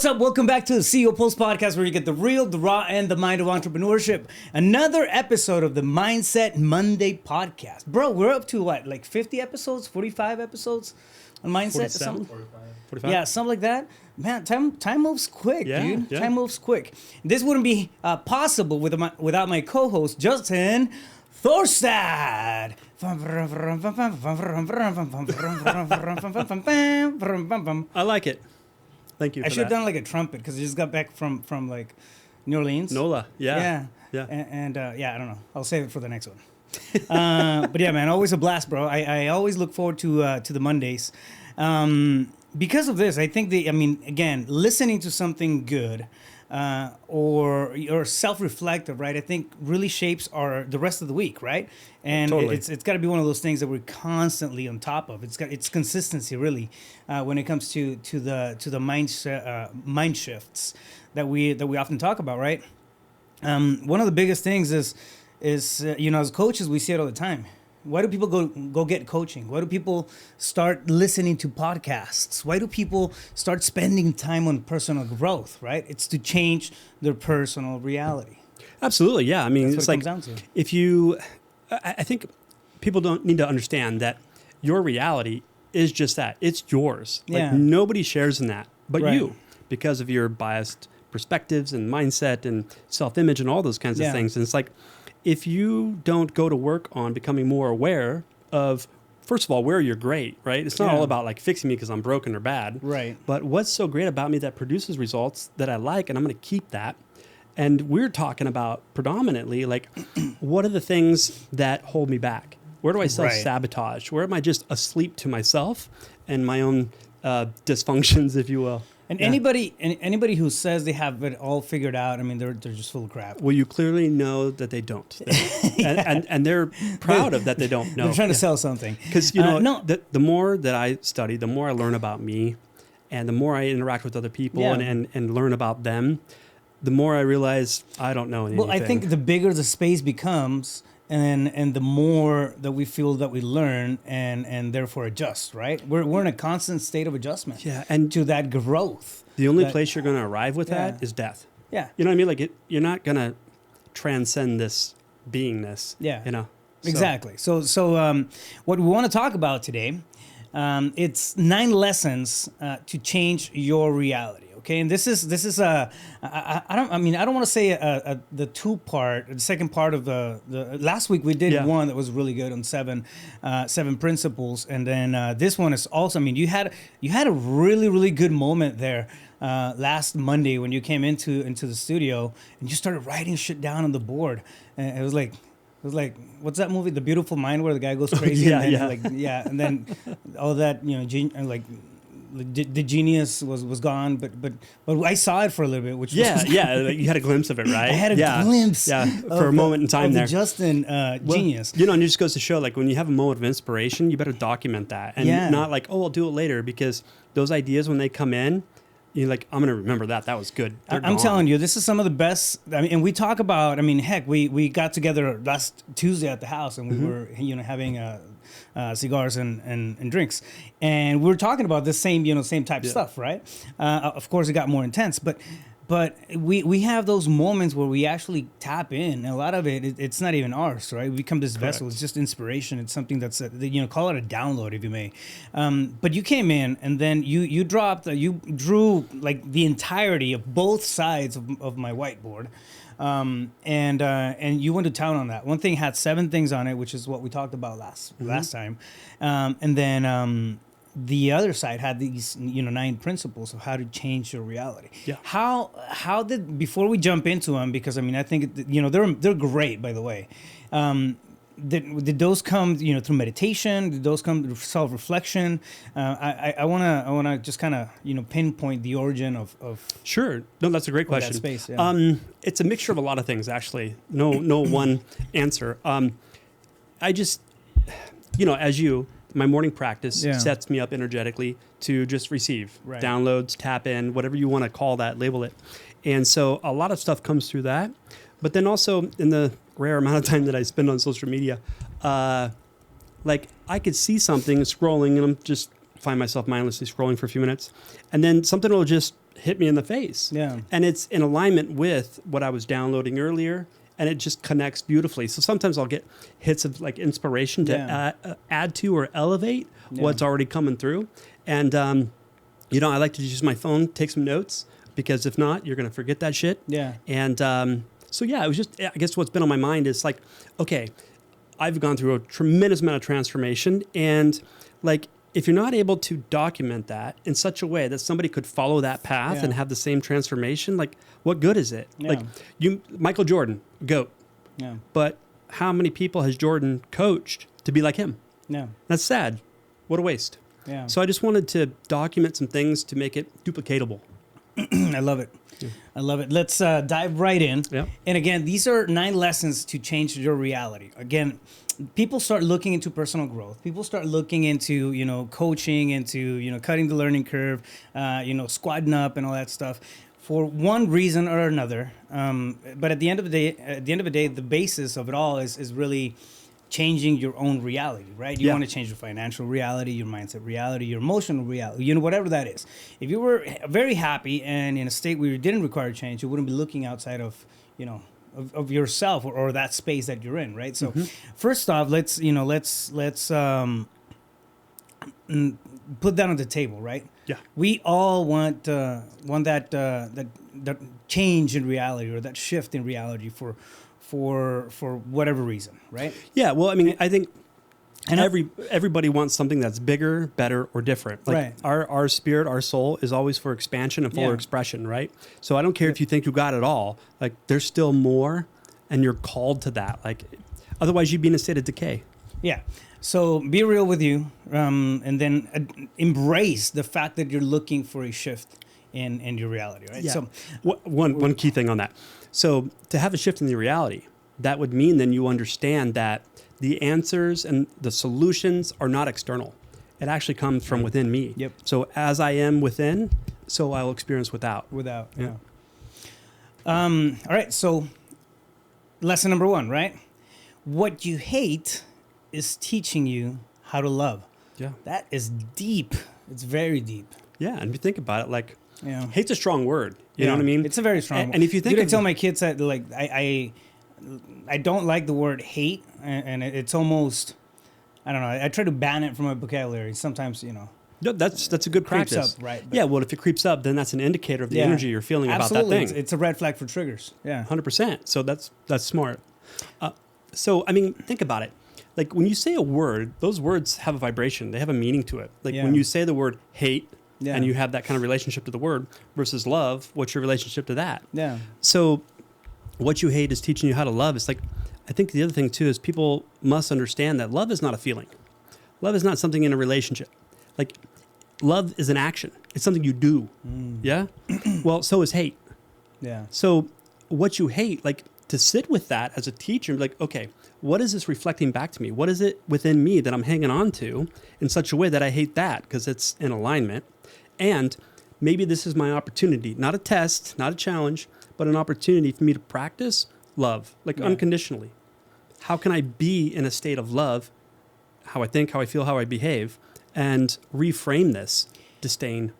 What's up? Welcome back to the CEO Pulse podcast, where you get the real, the raw, and the mind of entrepreneurship. Another episode of the Mindset Monday podcast. Bro, we're up to what, like 50 episodes, 45 episodes on Mindset? 47? 45. Yeah, something like that. Man, time moves quick, dude. Yeah. Time moves quick. This wouldn't be possible without my co-host, Justin Thorstad. I like it. Thank you for I should have that. done like a trumpet because I just got back from like New Orleans. NOLA, yeah. And I don't know. I'll save it for the next one. But yeah, man, always a blast, bro. I always look forward to the Mondays. Because of this, I think again, listening to something good or self-reflective, right? I think really shapes the rest of the week, right? And Totally. it's got to be one of those things that we're constantly on top of. It's consistency, really, when it comes to the mind shifts that we often talk about, right? One of the biggest things is as coaches, we see it all the time. Why do people go get coaching? Why do people start listening to podcasts? Why do people start spending time on personal growth, right? It's to change their personal reality. Absolutely, yeah. I mean, That's it's what like it comes down to. if you, I think people don't need to understand that your reality is just that. It's yours. Yeah. Like nobody shares in that but Right. you, because of your biased perspectives and mindset and self-image and all those kinds of things. And it's like, if you don't go to work on becoming more aware of, first of all, where you're great, right? It's not all about like fixing me because I'm broken or bad. Right. But what's so great about me that produces results that I like, and I'm going to keep that. And we're talking about predominantly like, what are the things that hold me back? Where do I self-sabotage? Where am I just asleep to myself and my own dysfunctions, if you will? And anybody who says they have it all figured out, I mean, they're just full of crap. Well, you clearly know that they don't. And they're proud of that they don't know. They're trying to sell something. Because, the more that I study, the more I learn about me, and the more I interact with other people and learn about them, the more I realize I don't know anything. Well, I think the bigger the space becomes, and the more that we feel that we learn and therefore adjust, right? We're in a constant state of adjustment. Yeah, and to that growth. The only place you're going to arrive with that is death. Yeah. You know what I mean? Like you're not going to transcend this beingness. Yeah. So. Exactly. So what we want to talk about today, it's 9 lessons to change your reality. Okay, and this is I don't want to say the the second part of the last week we did one that was really good on seven principles, and then this one is also, I mean, you had a really good moment there last Monday when you came into the studio and you started writing shit down on the board, and it was like, what's that movie, The Beautiful Mind, where the guy goes crazy? And then all that, the genius was gone, but I saw it for a little bit, which was you had a glimpse of it, right? I had a glimpse, for a moment in time there. Justin genius. And it just goes to show, like, when you have a moment of inspiration, you better document that, and not like, I'll do it later, because those ideas, when they come in, you're like, I'm gonna remember that. That was good. I'm telling you, this is some of the best. I mean, and we talk about. I mean, heck, we got together last Tuesday at the house, and we were having cigars and drinks, and we were talking about the same type of stuff, right? Of course, it got more intense, but we have those moments where we actually tap in. And a lot of it's not even ours, right? We become this vessel. It's just inspiration. It's something that's call it a download, if you may. But you came in, and then you drew like the entirety of both sides of my whiteboard. And you went to town on that. One thing had 7 things on it, which is what we talked about last time. And then the other side had these 9 principles of how to change your reality. Yeah. How did, before we jump into them, because I mean, I think they're great, by the way. Did those come through meditation? Did those come through self-reflection? I wanna just kind of pinpoint the origin of Sure. No, that's a great question. That space, yeah. It's a mixture of a lot of things, actually. No one answer. I just my morning practice sets me up energetically to just receive downloads, tap in, whatever you want to call that, label it. And so a lot of stuff comes through that. But then also, in the rare amount of time that I spend on social media, like I could see something scrolling, and I'm just find myself mindlessly scrolling for a few minutes, and then something will just hit me in the face. Yeah. And it's in alignment with what I was downloading earlier, and it just connects beautifully. So sometimes I'll get hits of like inspiration to add to or elevate what's already coming through. And, I like to use my phone, take some notes, because if not, you're going to forget that shit. Yeah. And it was just, I guess what's been on my mind is like, okay, I've gone through a tremendous amount of transformation, and like, if you're not able to document that in such a way that somebody could follow that path and have the same transformation, like, what good is it? Yeah. Like Michael Jordan, GOAT. Yeah. But how many people has Jordan coached to be like him? Yeah. That's sad. What a waste. Yeah. So I just wanted to document some things to make it duplicatable. I love it. Yeah. I love it. Let's dive right in. Yeah. And again, these are 9 lessons to change your reality. Again, people start looking into personal growth. People start looking into, coaching, into, cutting the learning curve, squatting up and all that stuff for one reason or another. But at the end of the day, the basis of it all is really changing your own reality, right? You want to change your financial reality, your mindset reality, your emotional reality, whatever that is. If you were very happy and in a state where you didn't require change, you wouldn't be looking outside of, of yourself or that space that you're in, right? So first off, let's put that on the table, right? Yeah. We all want that change in reality or that shift in reality for whatever reason, right? Yeah. Well, I mean, I think everybody wants something that's bigger, better, or different. Like right. Our spirit, our soul is always for expansion and fuller expression, right? So I don't care if you think you got it all. Like, there's still more, and you're called to that. Like, otherwise you'd be in a state of decay. Yeah. So be real with you, and then embrace the fact that you're looking for a shift in your reality, right? Yeah. So one key thing on that. So to have a shift in the reality, that would mean then you understand that the answers and the solutions are not external. It actually comes from within me. Yep. So as I am within, so I'll experience without. Yeah. All right. So lesson number 1, right? What you hate is teaching you how to love. Yeah. That is deep. It's very deep. Yeah. And if you think about it, like, Yeah. hate's a strong word. You know what I mean? It's a very strong word. And if you think I tell my kids that, like, I don't like the word hate, and it's almost, I don't know, I try to ban it from my vocabulary. Sometimes, No, that's a good practice. creeps up, right? Yeah, well, if it creeps up, then that's an indicator of the energy you're feeling Absolutely. about that thing. It's a red flag for triggers. Yeah. 100%. So that's smart. So, I mean, think about it. Like, when you say a word, those words have a vibration. They have a meaning to it. Like, when you say the word hate, and you have that kind of relationship to the word versus love, what's your relationship to that? Yeah. So what you hate is teaching you how to love. It's like, I think the other thing too is people must understand that love is not a feeling. Love is not something in a relationship. Like, love is an action. It's something you do. Yeah? Well, so is hate. Yeah. So what you hate, like, to sit with that as a teacher and be like, okay, what is this reflecting back to me? What is it within me that I'm hanging on to in such a way that I hate that because it's in alignment? And maybe this is my opportunity, not a test, not a challenge, but an opportunity for me to practice love, like unconditionally. How can I be in a state of love, how I think, how I feel, how I behave, and reframe this disdain?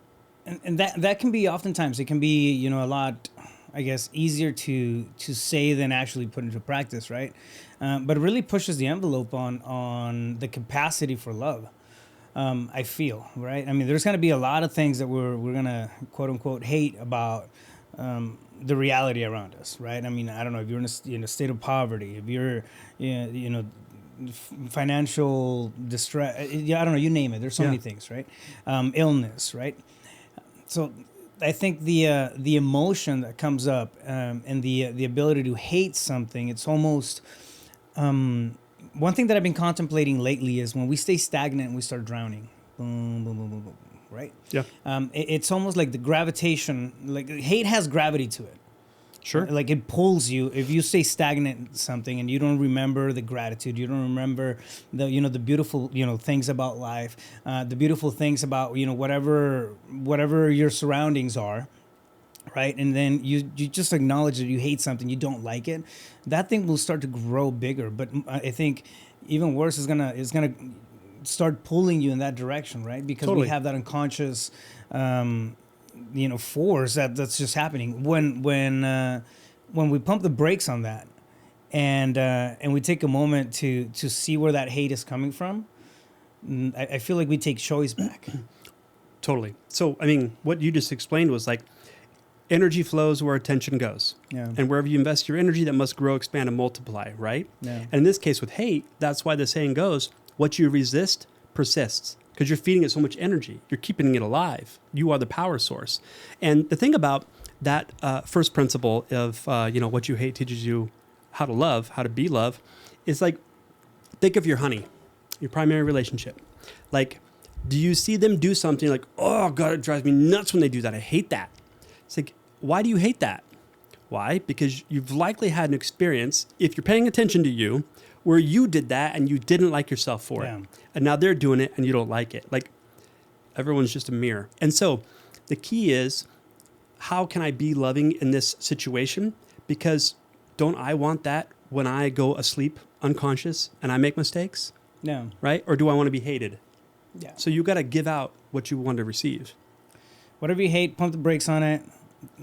And that can be, oftentimes, it can be, a lot, I guess, easier to say than actually put into practice, right? But it really pushes the envelope on the capacity for love. I feel, right? I mean, there's going to be a lot of things that we're going to, quote unquote, hate about the reality around us, right? I mean, I don't know, if you're in a state of poverty, if you're, financial distress, I don't know, you name it. There's so many things, right? Illness, right? So I think the emotion that comes up and the ability to hate something, it's almost... one thing that I've been contemplating lately is when we stay stagnant and we start drowning, boom, boom, boom, boom, boom, right? Yeah. It's almost like the gravitation, like hate has gravity to it. Sure. Like it pulls you. If you stay stagnant in something and you don't remember the gratitude, you don't remember the beautiful things about life, the beautiful things about whatever your surroundings are. Right, and then you just acknowledge that you hate something, you don't like it. That thing will start to grow bigger. But I think even worse is gonna start pulling you in that direction, right? Because we have that unconscious, force that's just happening. When we pump the brakes on that, and we take a moment to see where that hate is coming from, I feel like we take choice back. Totally. So, I mean, what you just explained was like, energy flows where attention goes. Yeah. And wherever you invest your energy, that must grow, expand, and multiply, right? Yeah. And in this case with hate, that's why the saying goes, what you resist persists, because you're feeding it so much energy. You're keeping it alive. You are the power source. And the thing about that first principle of, what you hate teaches you how to love, how to be love, is like, think of your honey, your primary relationship. Like, do you see them do something like, oh, God, it drives me nuts when they do that. I hate that. It's like, why do you hate that? Why? Because you've likely had an experience, if you're paying attention to you, where you did that and you didn't like yourself for it. And now they're doing it and you don't like it. Like, everyone's just a mirror. And so the key is, how can I be loving in this situation? Because don't I want that when I go asleep unconscious and I make mistakes? No. Right? Or do I want to be hated? Yeah. So you got to give out what you want to receive. Whatever you hate, pump the brakes on it.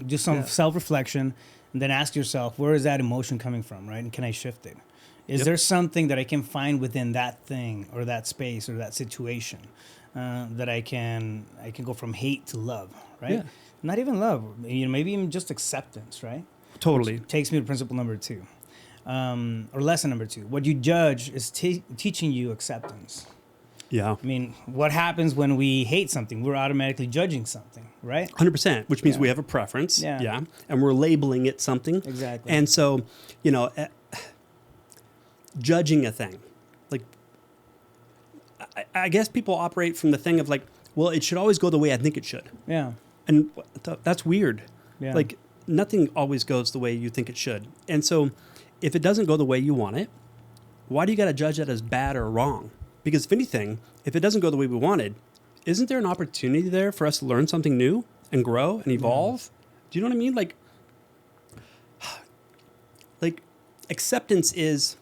Do some self-reflection, and then ask yourself, where is that emotion coming from, right? And can I shift it? Is there something that I can find within that thing or that space or that situation that I can go from hate to love, right? Yeah. Not even love, maybe even just acceptance, right? Totally. Which takes me to principle number 2, or lesson number 2. What you judge is teaching you acceptance. Yeah. I mean, what happens when we hate something? We're automatically judging something, right? 100%, which means we have a preference. Yeah. And we're labeling it something. Exactly. And so, judging a thing, like, I guess people operate from the thing of like, well, it should always go the way I think it should. Yeah. And that's weird. Yeah. Like, nothing always goes the way you think it should. And so if it doesn't go the way you want it, why do you got to judge that as bad or wrong? Because if anything, if it doesn't go the way we wanted, isn't there an opportunity there for us to learn something new and grow and evolve? Do you know what I mean? Like acceptance is,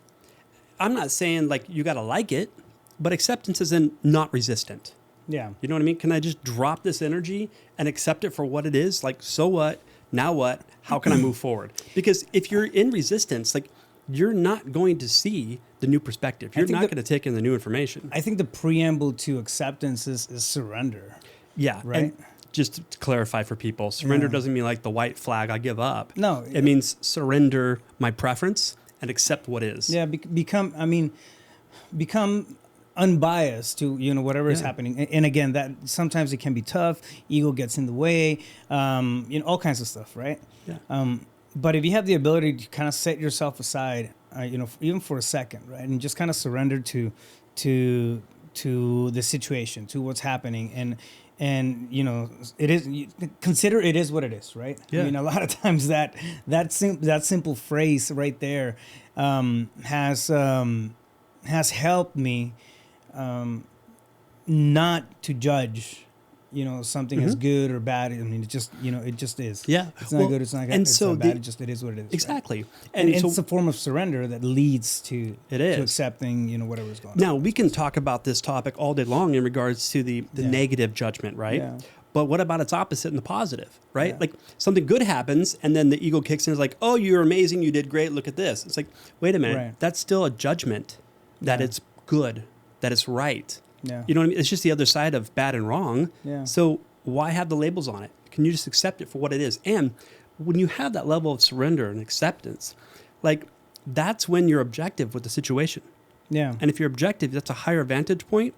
I'm not saying like you got to like it, but acceptance is in not resistant. Yeah. You know what I mean? Can I just drop this energy and accept it for what it is? Like, so what? Now what? How can I move forward? Because if you're in resistance, like, you're not going to see the new perspective. You're not going to take in the new information. I think the preamble to acceptance is surrender. Yeah. Right. And just to clarify for people, surrender doesn't mean like the white flag, I give up. No. It means surrender my preference and accept what is. Yeah. Become unbiased to whatever is happening, and again, that sometimes it can be tough. Ego gets in the way, all kinds of stuff, right? Yeah. But if you have the ability to kind of set yourself aside, even for a second, right, and just kind of surrender to the situation, to what's happening, and consider it is what it is, right? Yeah. I mean, a lot of times that simple phrase right there has helped me not to judge something as good or bad. I mean, it just is. Yeah. It's not good, it's not good, and it's so not bad, it is what it is. Exactly. Right? And so it's a form of surrender that leads to accepting, whatever's going on. Now, we can talk about this topic all day long in regards to the negative judgment, right? Yeah. But what about its opposite in the positive, right? Yeah. Like, something good happens and then the ego kicks in and is like, oh, you're amazing, you did great, look at this. It's like, wait a minute, Right. that's still a judgment that it's good, that it's right. Yeah. You know what I mean? It's just the other side of bad and wrong. Yeah. So why have the labels on it? Can you just accept it for what it is? And when you have that level of surrender and acceptance, like, that's when you're objective with the situation. Yeah. And if you're objective, that's a higher vantage point,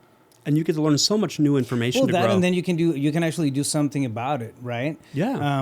and you get to learn so much new information to grow. And then you can actually do something about it, right? Yeah.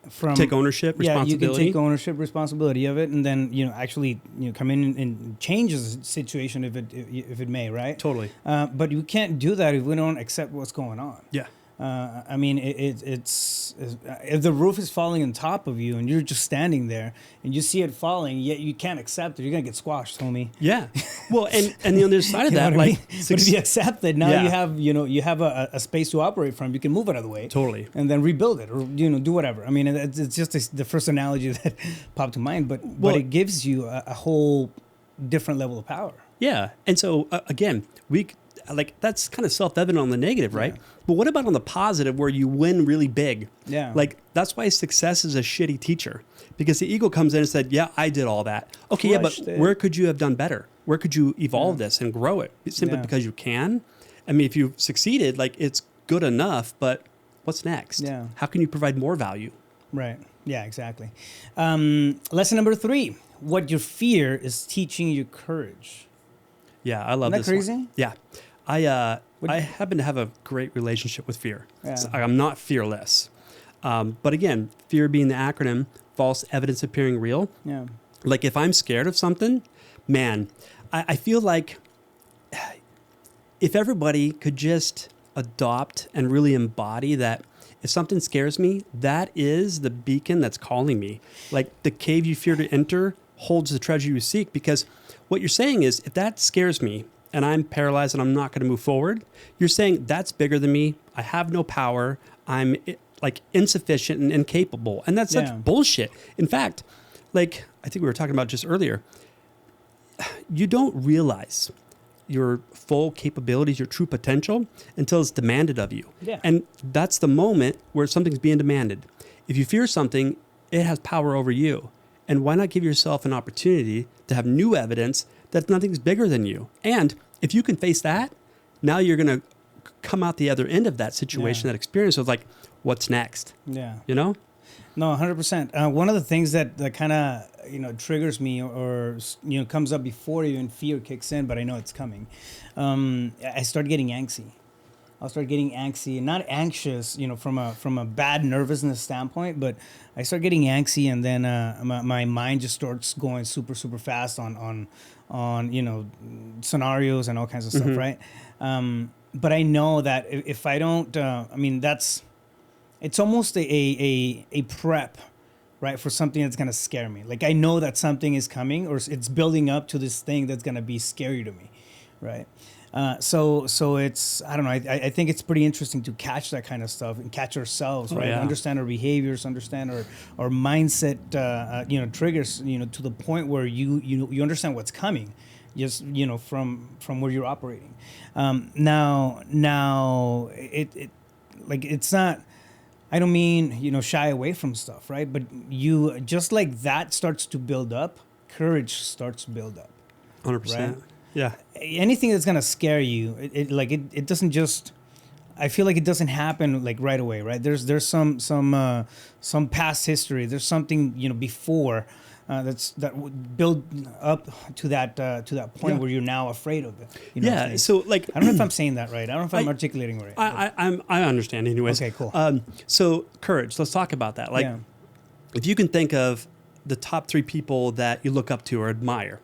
From take ownership, responsibility. Yeah, you can take ownership, responsibility of it, and then actually come in and change the situation if it may, right? Totally. But you can't do that if we don't accept what's going on. Yeah. I mean, it's if the roof is falling on top of you and you're just standing there and you see it falling, yet you can't accept it, you're gonna get squashed, homie. Yeah. Well, and the other side of that, like, but if you accept it, now you have a space to operate from. You can move another way, totally, and then rebuild it or do whatever. I mean, it's just the first analogy that popped to mind, but it gives you a whole different level of power. Yeah, and so again, like that's kind of self-evident on the negative, right? But what about on the positive where you win really big? Yeah. Like that's why success is a shitty teacher, because the ego comes in and said, yeah, I did all that. Okay, Crushed yeah, but it. where could you have done better? Where could you evolve this and grow it? Simply because you can. I mean, if you've succeeded, like it's good enough, but what's next? Yeah. How can you provide more value? Right. Yeah, exactly. Lesson number 3, what your fear is teaching you courage. Yeah, I love Isn't that this crazy? one. Yeah. I happen to have a great relationship with fear. Yeah. So I'm not fearless. But again, fear being the acronym, false evidence appearing real. Yeah. Like if I'm scared of something, man, I feel like if everybody could just adopt and really embody that if something scares me, that is the beacon that's calling me. Like the cave you fear to enter holds the treasure you seek, because what you're saying is if that scares me and I'm paralyzed and I'm not going to move forward, you're saying that's bigger than me. I have no power. I'm like insufficient and incapable. And that's such bullshit. In fact, like I think we were talking about just earlier, you don't realize your full capabilities, your true potential until it's demanded of you. Yeah. And that's the moment where something's being demanded. If you fear something, it has power over you. And why not give yourself an opportunity to have new evidence that nothing's bigger than you? And if you can face that, now you're going to come out the other end of that situation, that experience of like, what's next? Yeah. You know? No, 100%. One of the things that kind of, triggers me or, comes up before even fear kicks in, but I know it's coming. I start getting antsy. I'll start getting antsy, not anxious, from a bad nervousness standpoint, but I start getting antsy, and then my mind just starts going super, super fast on scenarios and all kinds of stuff, right? But I know that if I don't, it's almost a prep, right, for something that's gonna scare me. Like I know that something is coming, or it's building up to this thing that's gonna be scary to me, right? So it's, I don't know. I think it's pretty interesting to catch that kind of stuff and catch ourselves, right? Yeah. Understand our behaviors, understand our mindset, triggers, to the point where you understand what's coming, just from where you're operating. Now it like it's not. I don't mean shy away from stuff, right? But you just like that starts to build up, courage starts to build up. 100%. Right? Yeah. Anything that's gonna scare you, it doesn't just. I feel like it doesn't happen like right away, right? There's some past history. There's something before that would build up to that point where you're now afraid of it. You know what I'm saying? So like I don't know if I'm saying that right. I don't know if I'm articulating right. I understand anyways. Okay, cool. So courage. Let's talk about that. Like, if you can think of the top 3 people that you look up to or admire,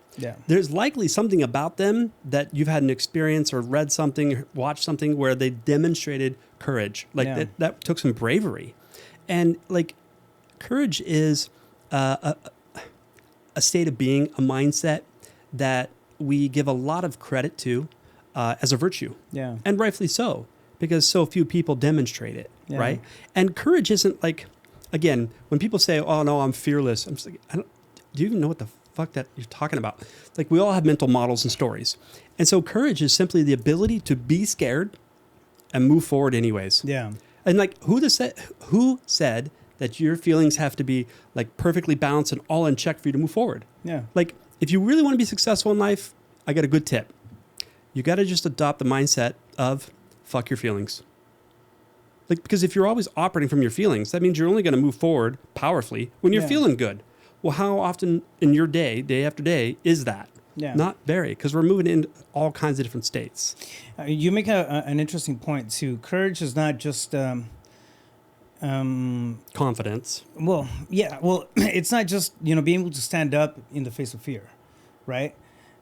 there's likely something about them that you've had an experience or read something, watched something where they demonstrated courage. Like that took some bravery, and like courage is a state of being, a mindset that we give a lot of credit to as a virtue. Yeah. And rightfully so, because so few people demonstrate it, right? And courage isn't like, again, when people say, oh, no, I'm fearless, I'm just like, do you even know what the fuck that you're talking about? Like, we all have mental models and stories. And so courage is simply the ability to be scared and move forward anyways. Yeah. And like, who said that your feelings have to be like perfectly balanced and all in check for you to move forward? Yeah. Like, if you really want to be successful in life, I got a good tip. You got to just adopt the mindset of fuck your feelings. Like, because if you're always operating from your feelings, that means you're only going to move forward powerfully when you're feeling good. Well, how often in your day after day, is that? Yeah. Not very, because we're moving in all kinds of different states. You make an interesting point too. Courage is not just confidence. Well, yeah. Well, it's not just being able to stand up in the face of fear, right?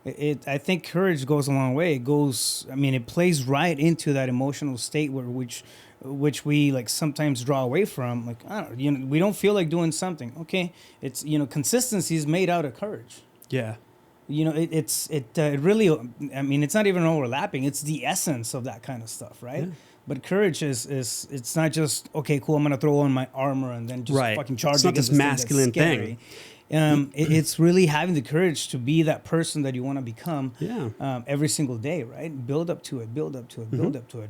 I think courage goes a long way. It plays right into that emotional state which we like sometimes draw away from. Like, I don't know, we don't feel like doing something. Okay, it's consistency is made out of courage. Yeah. It really. It's not even overlapping. It's the essence of that kind of stuff, right? Yeah. But courage is it's not just okay, cool. I'm gonna throw on my armor and then just fucking charge. It's not this masculine thing. It's really having the courage to be that person that you want to become Yeah. every single day, right? Build up to it, build up to it, build up to it.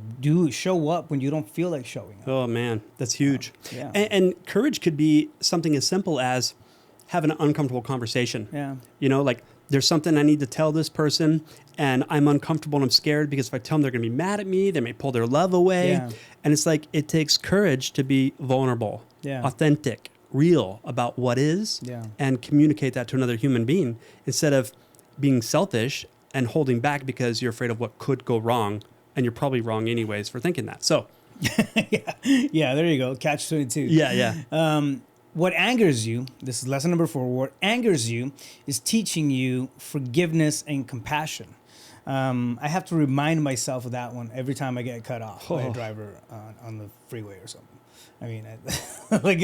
Show up when you don't feel like showing up. Oh man, that's huge. Yeah. And courage could be something as simple as having an uncomfortable conversation. Yeah. You know, like there's something I need to tell this person and I'm uncomfortable and I'm scared because if I tell them they're going to be mad at me, they may pull their love away. Yeah. And it's like it takes courage to be vulnerable, authentic, real about what is and communicate that to another human being instead of being selfish and holding back because you're afraid of what could go wrong. And you're probably wrong anyways for thinking that. So, yeah, there you go. Catch 22. Yeah. What angers you, this is lesson number 4, what angers you is teaching you forgiveness and compassion. I have to remind myself of that one every time I get cut off by a driver on the freeway or something. I mean, like,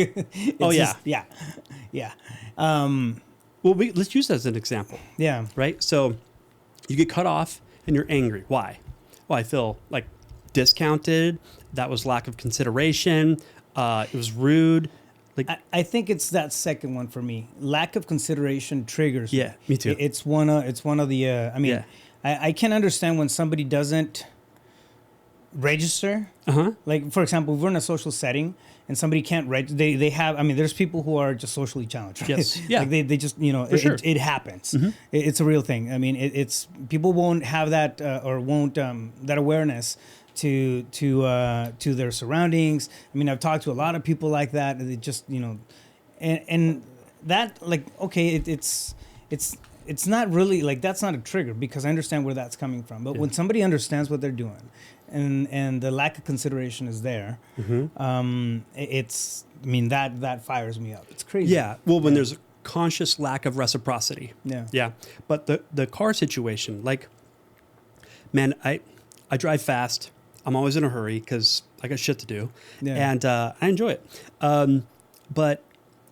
yeah. Well, let's use that as an example. Yeah. Right? So you get cut off and you're angry. Why? Well, I feel like discounted. That was lack of consideration. It was rude. Like I think it's that second one for me. Lack of consideration triggers. Yeah, me too. It's one of the. I mean, I can understand when somebody doesn't register. Like for example, if we're in a social setting and somebody can't register, they have. I mean, there's people who are just socially challenged. Right? Yes. Yeah. Like they just it happens. It's a real thing. I mean, it's people won't have that or won't that awareness to their surroundings. I mean, I've talked to a lot of people like that. They just and that like okay, it's not really like that's not a trigger because I understand where that's coming from. But when somebody understands what they're doing, and the lack of consideration is there, it's I mean that fires me up. It's crazy. Yeah. Well, when there's a conscious lack of reciprocity. Yeah. Yeah. But the car situation, like, man, I drive fast. I'm always in a hurry because I got shit to do, and I enjoy it. But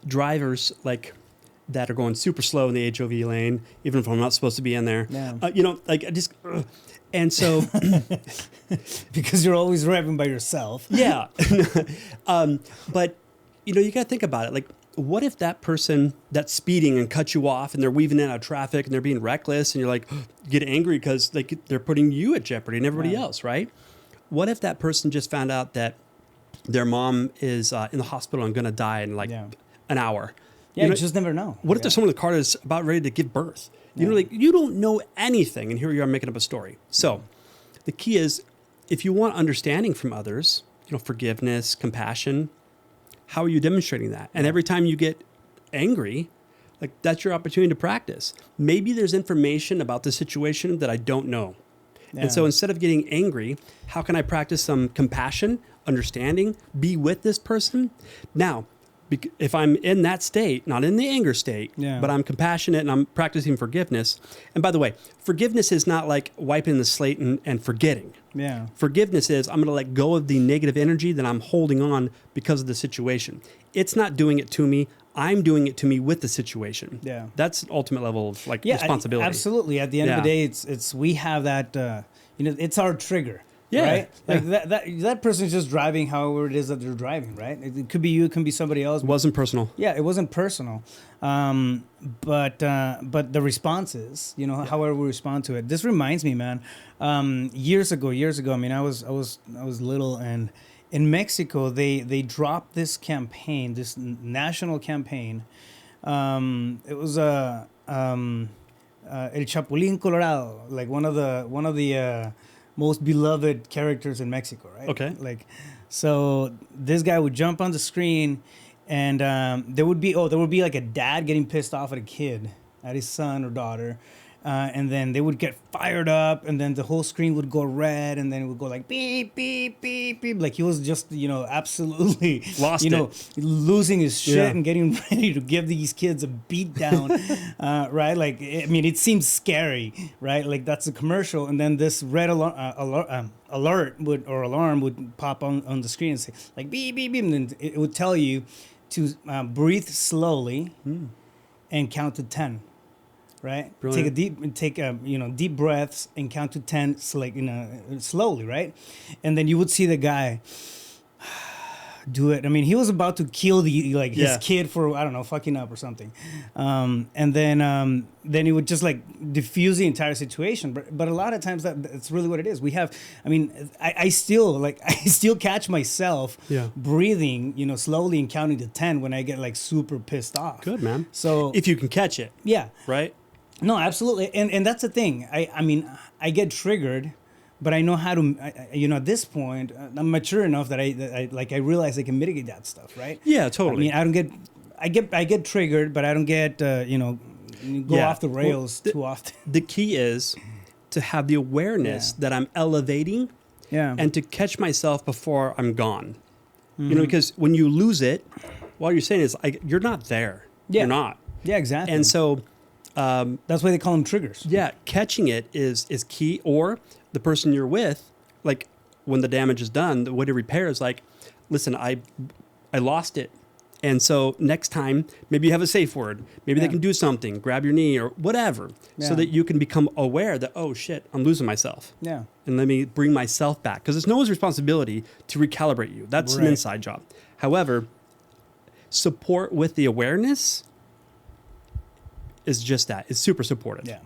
drivers like that are going super slow in the HOV lane, even if I'm not supposed to be in there, like I just, and so because you're always driving by yourself. Yeah, but you got to think about it. Like, what if that person that's speeding and cut you off and they're weaving in and out of traffic and they're being reckless and you're like, get angry because like they're putting you at jeopardy and everybody else, right? What if that person just found out that their mom is in the hospital and going to die in like an hour? Yeah, you just never know. What if there's someone in the car that's about ready to give birth? Like you don't know anything, and here you are making up a story. So the key is, if you want understanding from others, forgiveness, compassion, how are you demonstrating that? And every time you get angry, like that's your opportunity to practice. Maybe there's information about the situation that I don't know. Yeah. And so instead of getting angry, how can I practice some compassion, understanding, be with this person? Now, if I'm in that state, not in the anger state, but I'm compassionate and I'm practicing forgiveness. And by the way, forgiveness is not like wiping the slate and forgetting. Yeah. Forgiveness is I'm going to let go of the negative energy that I'm holding on because of the situation. It's not doing it to me. I'm doing it to me with the situation. Yeah. That's the ultimate level of responsibility. Absolutely. At the end of the day, it's we have that, it's our trigger. Yeah. Right? Like that person's just driving however it is that they're driving, right? It could be you, it could be somebody else. It wasn't personal. Yeah, it wasn't personal. But the responses, however we respond to it. This reminds me, man, years ago, I mean, I was little, and in Mexico they dropped this campaign, this national campaign. It was El Chapulín Colorado, like one of the most beloved characters in Mexico, right? Okay. Like, so this guy would jump on the screen, and there would be like a dad getting pissed off at a kid, at his son or daughter, and then they would get fired up, and then the whole screen would go red, and then it would go like beep beep beep beep, like he was just absolutely lost losing his shit and getting ready to give these kids a beat down, right? Like, I mean, it seems scary, right? Like that's a commercial, and then this red alarm would pop on the screen and say like beep beep beep, and then it would tell you to breathe slowly and count to 10. Right. Brilliant. Take deep breaths and count to 10, slowly, right? And then you would see the guy do it. I mean, he was about to kill his Yeah. kid for, I don't know, fucking up or something. And then he would just like diffuse the entire situation. But a lot of times that's really what it is. We have, I mean, I still catch myself Yeah. breathing, slowly and counting to 10 when I get like super pissed off. Good, man. So If you can catch it, yeah, right? no, absolutely. And that's the thing. I mean, I get triggered, but I know how to, at this point, I'm mature enough that I realize I can mitigate that stuff, right? Yeah, totally. I mean, I get triggered, but I don't get, go off the rails too often. The key is to have the awareness that I'm elevating Yeah. and to catch myself before I'm gone. Because when you lose it, what you're saying is you're not there. Yeah. You're not. Yeah, exactly. And so, that's why they call them triggers. yeah, catching it is key. Or the person you're with, like when the damage is done, the way to repair is like, listen, I lost it. And so next time, maybe you have a safe word. Maybe they can do something, grab your knee or whatever, so that you can become aware that, oh shit, I'm losing myself. Yeah. And let me bring myself back. Because it's no one's responsibility to recalibrate you. That's an Right. inside job. However, support with the awareness is just that. It's super supportive. Yeah.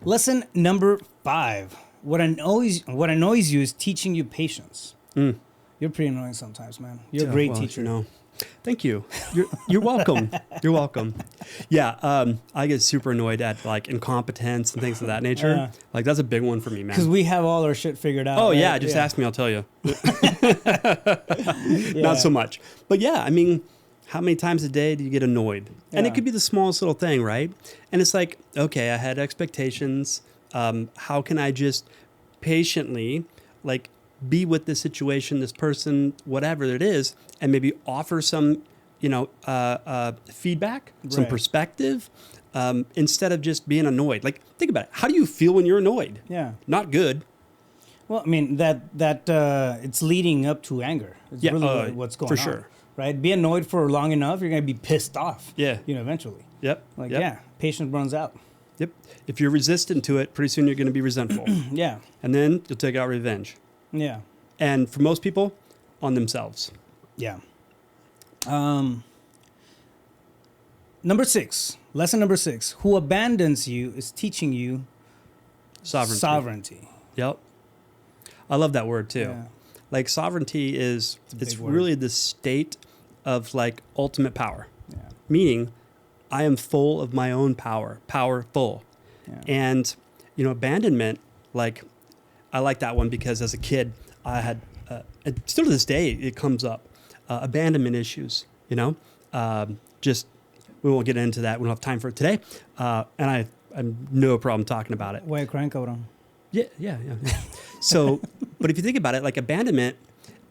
Lesson number 5. What annoys you is teaching you patience. You're pretty annoying sometimes, man. You're a great teacher. Thank you. You're welcome. You're welcome. Yeah, I get super annoyed at like incompetence and things of that nature. Like that's a big one for me, man. Because we have all our shit figured out. Oh right? yeah, just ask me, I'll tell you. Not so much. But yeah, I mean, how many times a day do you get annoyed? And it could be the smallest little thing, right? And it's like, okay, I had expectations. How can I just patiently like be with this situation, this person, whatever it is, and maybe offer some, feedback, some perspective, instead of just being annoyed. Like, think about it. How do you feel when you're annoyed? Yeah. Not good. Well, I mean, that it's leading up to anger. It's really what's going on. for sure. Right? Be annoyed for long enough, you're going to be pissed off. Yeah. Eventually. Yep. Like, yep. patience runs out. Yep. If you're resistant to it, pretty soon you're going to be resentful. Yeah. And then you'll take out revenge. Yeah. And for most people, on themselves. Yeah. Number 6. Lesson number 6. Who abandons you is teaching you sovereignty. Yep. I love that word too. Yeah. Like sovereignty it's word. really the state of like ultimate power. Yeah. Meaning I am full of my own power, powerful. Yeah. And, abandonment, like I like that one because as a kid, I had, and still to this day, it comes up, abandonment issues, just, we won't get into that. We don't have time for it today. And I have no problem talking about it. Why are you crying, cabrón? Yeah. So, but if you think about it, like abandonment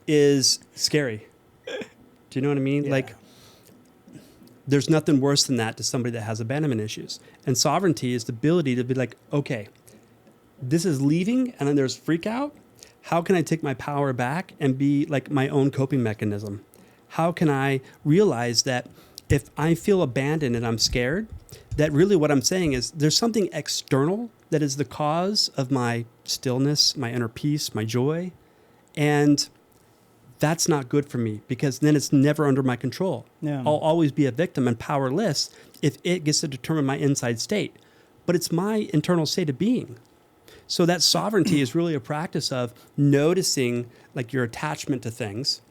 is scary. Do you know what I mean? Yeah. Like, there's nothing worse than that to somebody that has abandonment issues. And sovereignty is the ability to be like, okay, this is leaving and then there's freak out. How can I take my power back and be like my own coping mechanism? How can I realize that if I feel abandoned and I'm scared, that really what I'm saying is there's something external that is the cause of my stillness, my inner peace, my joy. And that's not good for me because then it's never under my control. Yeah. I'll always be a victim and powerless if it gets to determine my inside state. But it's my internal state of being. So that sovereignty is really a practice of noticing like your attachment to things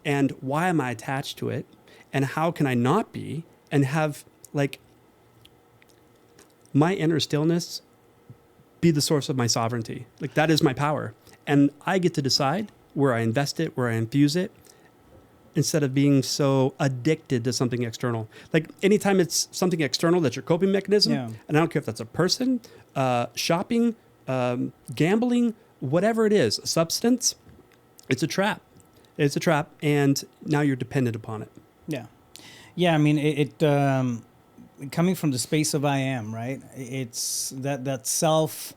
and why am I attached to it and how can I not be and have like my inner stillness be the source of my sovereignty. Like that is my power. And I get to decide where I invest it, where I infuse it, instead of being so addicted to something external. Like anytime it's something external that's your coping mechanism, and I don't care if that's a person, shopping, gambling, whatever it is, a substance, it's a trap. It's a trap, and now you're dependent upon it. Yeah. Yeah, I mean, it coming from the space of I am, right? It's that self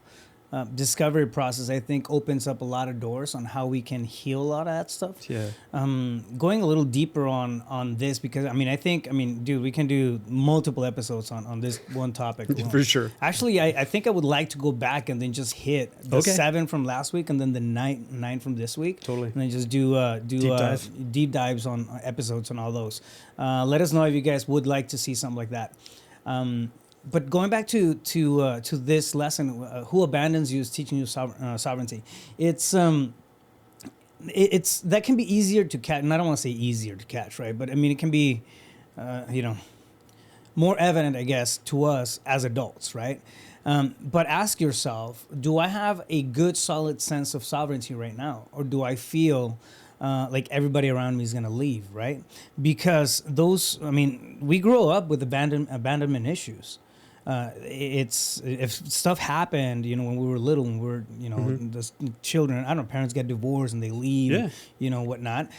discovery process, I think, opens up a lot of doors on how we can heal a lot of that stuff. Yeah. Going a little deeper on this, because I mean, dude, we can do multiple episodes on this one topic alone. For sure. Actually, I think I would like to go back and then just hit the 7 from last week and then the 9 from this week. Totally. And then just do deep dives on episodes on all those. Let us know if you guys would like to see something like that. But going back to this lesson, who abandons you is teaching you sovereignty. It's that can be easier to catch, and I don't want to say easier to catch, right? But I mean, it can be, more evident, I guess, to us as adults, right? But ask yourself, do I have a good, solid sense of sovereignty right now, or do I feel like everybody around me is going to leave, right? Because we grow up with abandonment issues. It's if stuff happened, when we were little, when we were, the children, I don't know, parents get divorced and they leave, whatnot.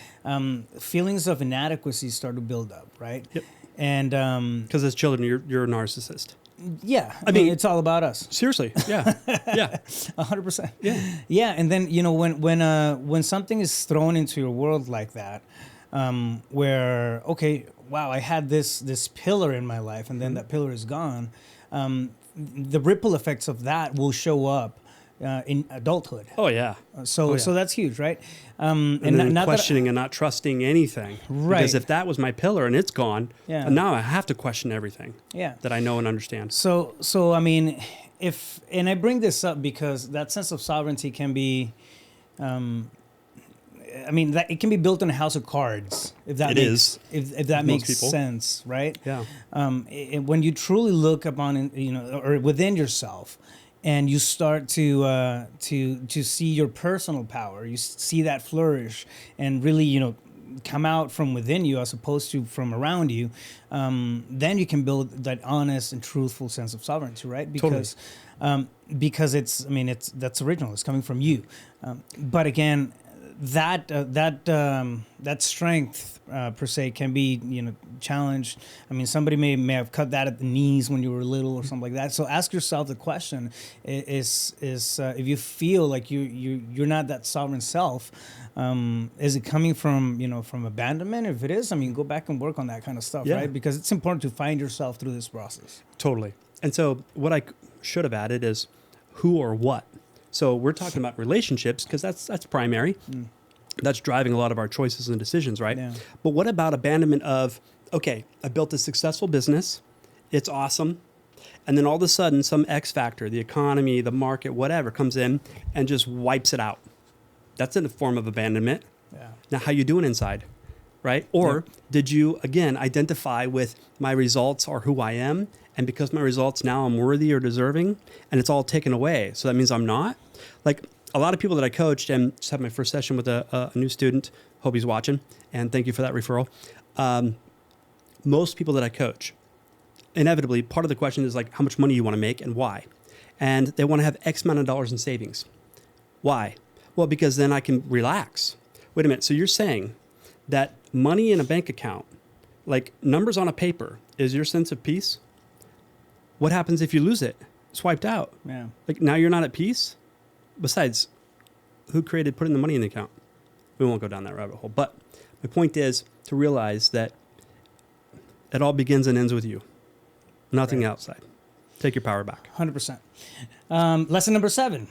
Feelings of inadequacy start to build up, right? Yep. And because as children, you're a narcissist. Yeah, I mean, it's all about us. Seriously, yeah, yeah, 100%. Yeah, yeah, and then when something is thrown into your world like that, where wow, I had this pillar in my life, and then that pillar is gone. The ripple effects of that will show up in adulthood. Oh yeah. So that's huge, right? And then not questioning and not trusting anything. Right. Because if that was my pillar and it's gone, now I have to question everything. Yeah. That I know and understand. So I mean, and I bring this up because that sense of sovereignty can be, that it can be built on a house of cards. If that makes sense, right? Yeah. When you truly look upon, or within yourself, and you start to see your personal power, you see that flourish and really, come out from within you as opposed to from around you, then you can build that honest and truthful sense of sovereignty, right? Because because that's original. It's coming from you. But again, that strength per se can be challenged. I mean, somebody may have cut that at the knees when you were little or something like that. So ask yourself the question: is if you feel like you're not that sovereign self, is it coming from from abandonment? If it is, go back and work on that kind of stuff, right? Because it's important to find yourself through this process. Totally. And so what I should have added is who or what. So we're talking about relationships because that's primary. That's driving a lot of our choices and decisions, right? Yeah. But what about abandonment of, okay, I built a successful business. It's awesome. And then all of a sudden, some X factor, the economy, the market, whatever, comes in and just wipes it out. That's in a form of abandonment. Yeah. Now, how you doing inside, right? Or did you, again, identify with my results are who I am, and because my results now I'm worthy or deserving, and it's all taken away. So that means I'm not. Like a lot of people that I coached, and just had my first session with a new student, hope he's watching, and thank you for that referral. Most people that I coach, inevitably, part of the question is like how much money you want to make and why. And they want to have X amount of dollars in savings. Why? Well, because then I can relax. Wait a minute. So you're saying that money in a bank account, like numbers on a paper, is your sense of peace? What happens if you lose it? It's wiped out. Yeah. Like now you're not at peace? Besides, who created putting the money in the account? We won't go down that rabbit hole. But my point is to realize that it all begins and ends with you. Nothing outside. Take your power back. 100%. Lesson number 7.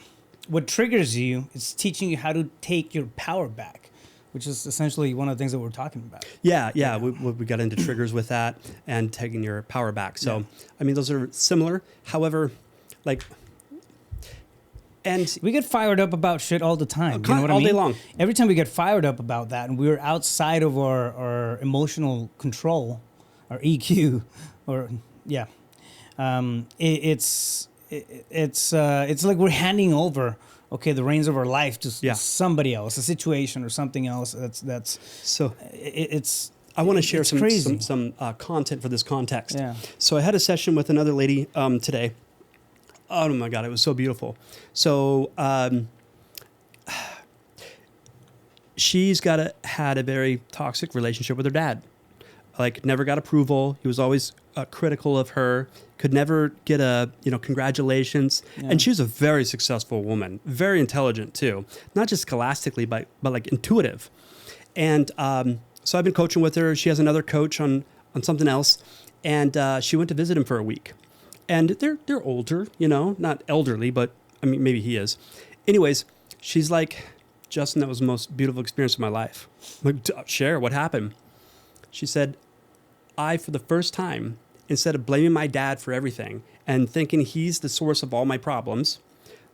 What triggers you is teaching you how to take your power back, which is essentially one of the things that we're talking about. Yeah. We got into triggers with that and taking your power back. So, those are similar. However, and we get fired up about shit all the time. You know what I mean? All day long. Every time we get fired up about that and we're outside of our emotional control, our EQ, it's like we're handing over the reins of our life to somebody else, a situation or something else. That's so it's. I want to share some content for this context. Yeah. So I had a session with another lady today. Oh my God, it was so beautiful. So she's had a very toxic relationship with her dad. like never got approval. He was always critical of her, could never get a, congratulations. Yeah. And she's a very successful woman, very intelligent too, not just scholastically, but like intuitive. And so I've been coaching with her. She has another coach on something else. And she went to visit him for a week. And they're older, not elderly, but I mean, maybe he is. Anyways, she's like, Justin, that was the most beautiful experience of my life. I'm like, share, what happened? She said, I, for the first time, instead of blaming my dad for everything and thinking he's the source of all my problems,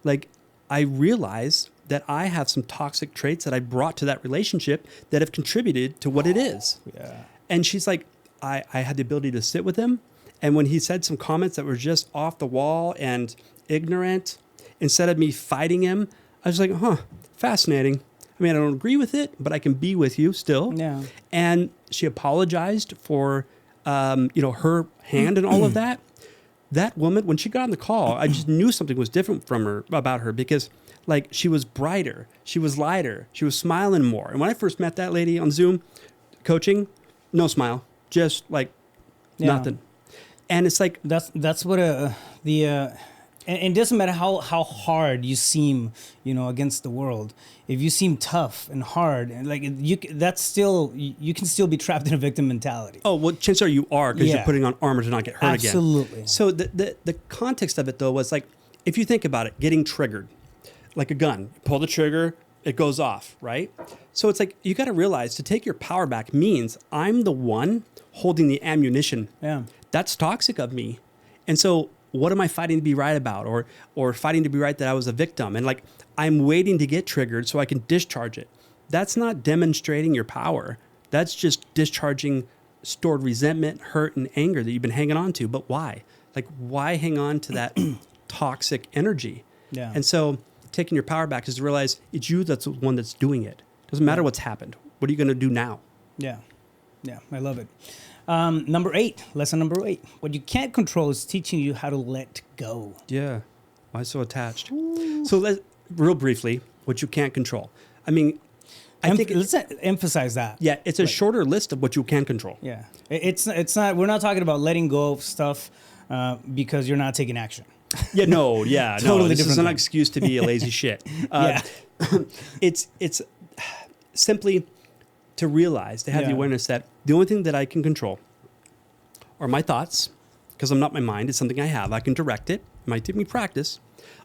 like I realized that I have some toxic traits that I brought to that relationship that have contributed to what it is. Yeah. And she's like, I had the ability to sit with him. And when he said some comments that were just off the wall and ignorant, instead of me fighting him, I was like, fascinating. I mean, I don't agree with it, but I can be with you still. Yeah. And she apologized for, her hand and all of that. That woman, when she got on the call, I just knew something was different about her because like she was brighter, she was lighter, she was smiling more. And when I first met that lady on Zoom coaching, no smile, just like nothing. And it's like, that's what and it doesn't matter how hard you seem, against the world. If you seem tough and hard, and like you can still be trapped in a victim mentality. Oh, well, chances are you are because you're putting on armor to not get hurt again. Absolutely. So the context of it though was like, if you think about it, getting triggered, like a gun, pull the trigger, it goes off, right? So it's like, you got to realize to take your power back means I'm the one holding the ammunition. Yeah. That's toxic of me. And so what am I fighting to be right about or fighting to be right that I was a victim? And like, I'm waiting to get triggered so I can discharge it. That's not demonstrating your power. That's just discharging stored resentment, hurt, and anger that you've been hanging on to. But why? Like, why hang on to that toxic energy? Yeah. And so taking your power back is to realize it's you that's the one that's doing it. Doesn't matter what's happened. What are you going to do now? Yeah. Yeah. I love it. Lesson number 8. What you can't control is teaching you how to let go. Yeah. Why so attached? Ooh. So real briefly, what you can't control. I mean, I think let's emphasize that. Yeah, it's a shorter list of what you can control. Yeah. It's not, we're not talking about letting go of stuff because you're not taking action. Yeah, no, yeah, Totally no. This different is an thing. excuse to be a lazy shit. Yeah. It's simply to realize, to have the awareness that the only thing that I can control are my thoughts, because I'm not my mind. It's something I have. I can direct it. It might take me practice.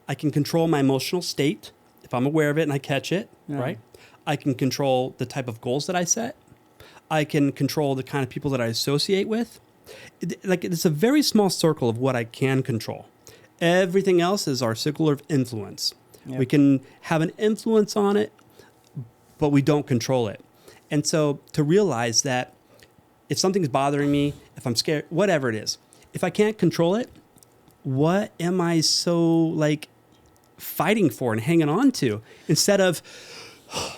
I can control my emotional state if I'm aware of it and I catch it, right? I can control the type of goals that I set. I can control the kind of people that I associate with. It's a very small circle of what I can control. Everything else is our circle of influence. Yep. We can have an influence on it, but we don't control it. And so to realize that if something's bothering me, if I'm scared, whatever it is, if I can't control it, what am I so fighting for and hanging on to? Instead of,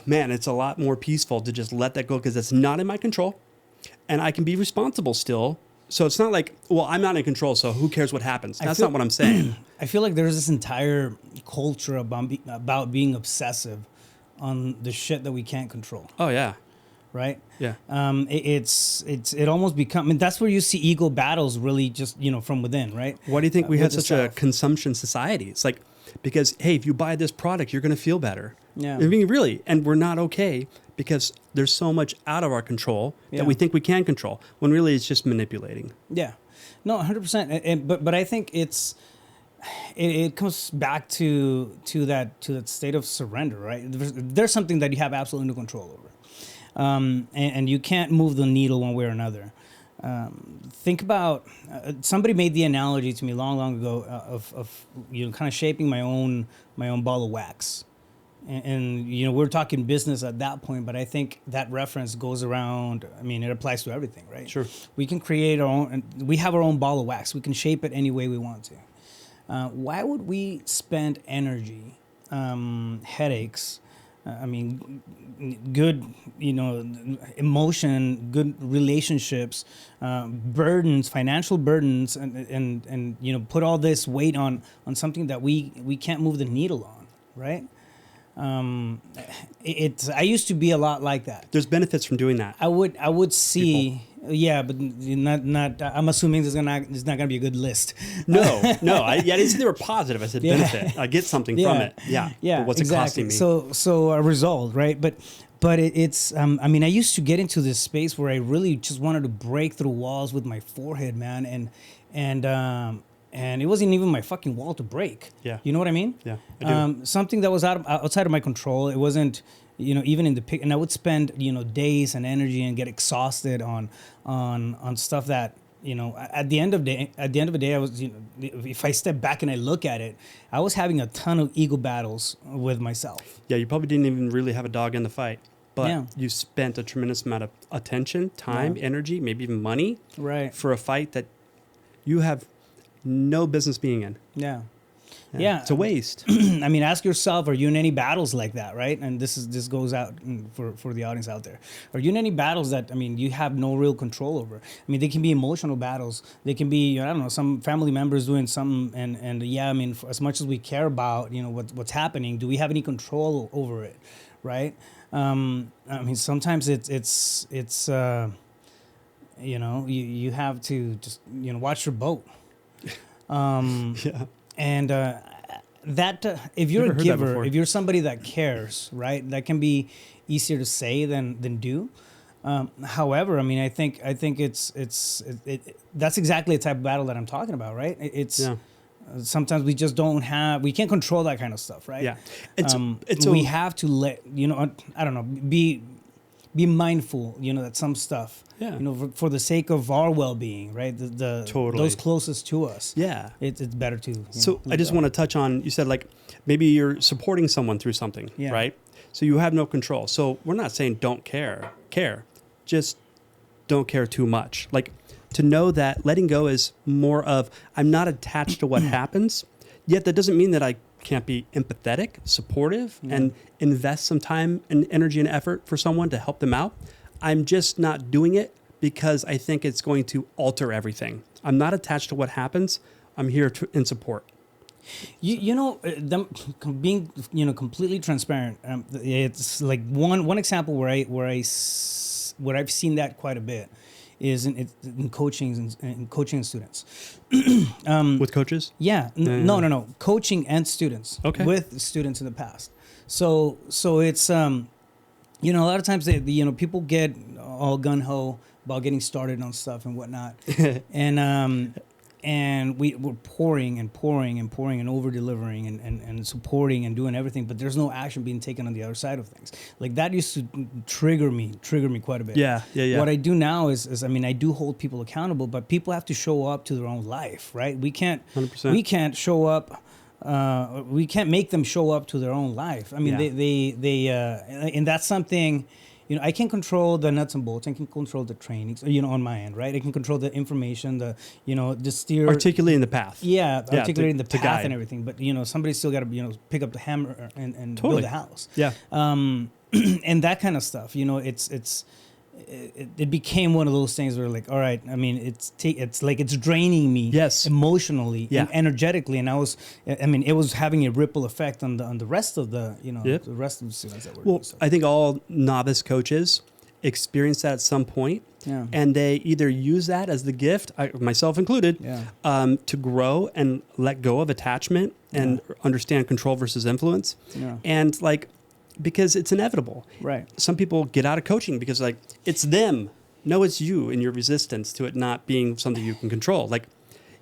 man, it's a lot more peaceful to just let that go because it's not in my control and I can be responsible still. So it's not like, well, I'm not in control, so who cares what happens? That's not what I'm saying. I feel like there's this entire culture about being obsessive on the shit that we can't control. Oh, yeah. Right? Yeah. It almost become, I mean, that's where you see ego battles really just, from within, right? Why do you think we had such a consumption society? It's like, because, hey, if you buy this product, you're going to feel better. Yeah. I mean, really, and we're not okay because there's so much out of our control that we think we can control when really it's just manipulating. Yeah. No, 100%. But I think it comes back to that state of surrender, right? There's something that you have absolutely no control over. And you can't move the needle one way or another. Think about somebody made the analogy to me long ago of kind of shaping my own ball of wax, and we're talking business at that point, but I think that reference goes around. I mean, it applies to everything, right? Sure. We can create our own. We have our own ball of wax. We can shape it any way we want to. Why would we spend energy, headaches? Good, emotion, good relationships, burdens, financial burdens, and put all this weight on something that we can't move the needle on, right? I used to be a lot like that. There's benefits from doing that. I would see, yeah, but not. I'm assuming there's not gonna be a good list. No. I didn't say they were positive. I said benefit. I get something from it. Yeah. But what's exactly. it costing me? So a result, right? But it's. I mean, I used to get into this space where I really just wanted to break through walls with my forehead, man, and it wasn't even my fucking wall to break. Yeah. You know what I mean? Yeah, I do. Something that was outside of my control. It wasn't, even in the pic. And I would spend, days and energy and get exhausted on stuff that, at the end of the day, I was, if I step back and I look at it, I was having a ton of ego battles with myself. Yeah, you probably didn't even really have a dog in the fight. But you spent a tremendous amount of attention, time, energy, maybe even money for a fight that you have no business being in. Yeah. It's a waste. I mean, ask yourself, are you in any battles like that, right? And this goes out for the audience out there. Are you in any battles that, I mean, you have no real control over? I mean, they can be emotional battles. They can be, I don't know, some family members doing something and I mean, for as much as we care about, what's happening, do we have any control over it, right? I mean, sometimes it's you have to just, watch your boat. And that if you're a giver, if you're somebody that cares, right, that can be easier to say than do. However, I mean, I think it's that's exactly the type of battle that I'm talking about, right? Sometimes we just we can't control that kind of stuff, right? Yeah, we have to let I don't know, be mindful, that some stuff, for the sake of our well-being, right? Those closest to us. Yeah, it's better to. So I just want to touch on, you said like maybe you're supporting someone through something, right? So you have no control. So we're not saying don't care, just don't care too much. Like to know that letting go is more of, I'm not attached to what happens, yet that doesn't mean that I can't be empathetic, supportive, and invest some time and energy and effort for someone to help them out. I'm just not doing it because I think it's going to alter everything. I'm not attached to what happens. I'm here in support. Them being completely transparent. It's like one example where I've seen that quite a bit is in coaching and coaching students. With coaches? Yeah. No. Coaching and students. Okay. With students in the past. So it's a lot of times people get all gung ho about getting started on stuff and whatnot, and we're pouring and over delivering and supporting and doing everything, but there's no action being taken on the other side of things. Like that used to trigger me quite a bit. Yeah. What I do now is I mean, I do hold people accountable, but people have to show up to their own life, right? We can't 100%. We can't show up. We can't make them show up to their own life. I mean, they and that's something. I can control the nuts and bolts. I can control the trainings, on my end, right? I can control the information, the steer. Articulating the path. Yeah, articulating the path guide. And everything. But, somebody's still got to, pick up the hammer and totally. build the house. Yeah. And that kind of stuff, it became one of those things where like, all right, I mean, it's like it's draining me emotionally and energetically. And it was having a ripple effect on the rest of the rest of the students that were doing stuff. I think all novice coaches experience that at some point. Yeah. And they either use that as the gift, myself included, to grow and let go of attachment and understand control versus influence. Yeah. And like, because it's inevitable. Right. Some people get out of coaching because like it's them. No, it's you and your resistance to it not being something you can control. Like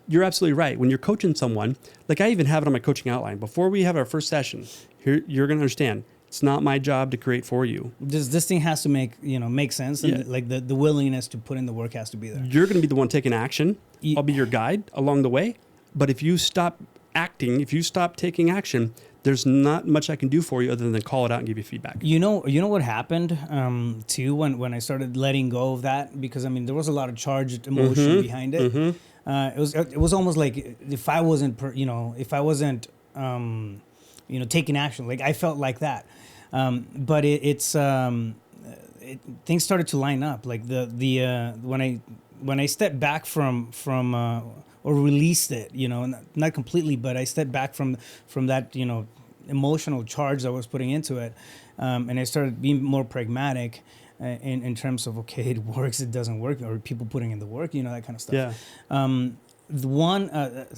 you're absolutely right. When you're coaching someone, like I even have it on my coaching outline. Before we have our first session, here you're going to understand it's not my job to create for you. This thing has to make sense. And like the willingness to put in the work has to be there. You're going to be the one taking action. I'll be your guide along the way. But if you stop acting, if you stop taking action, there's not much I can do for you other than call it out and give you feedback. You know what happened too when I started letting go of that, because I mean there was a lot of charged emotion behind it. It was almost like if I wasn't taking action, like I felt like that. But things started to line up. Like when I stepped back from or released it, not completely, but I stepped back from that, emotional charge that I was putting into it, and I started being more pragmatic in terms of, okay, it works, it doesn't work, or people putting in the work, that kind of stuff. Yeah.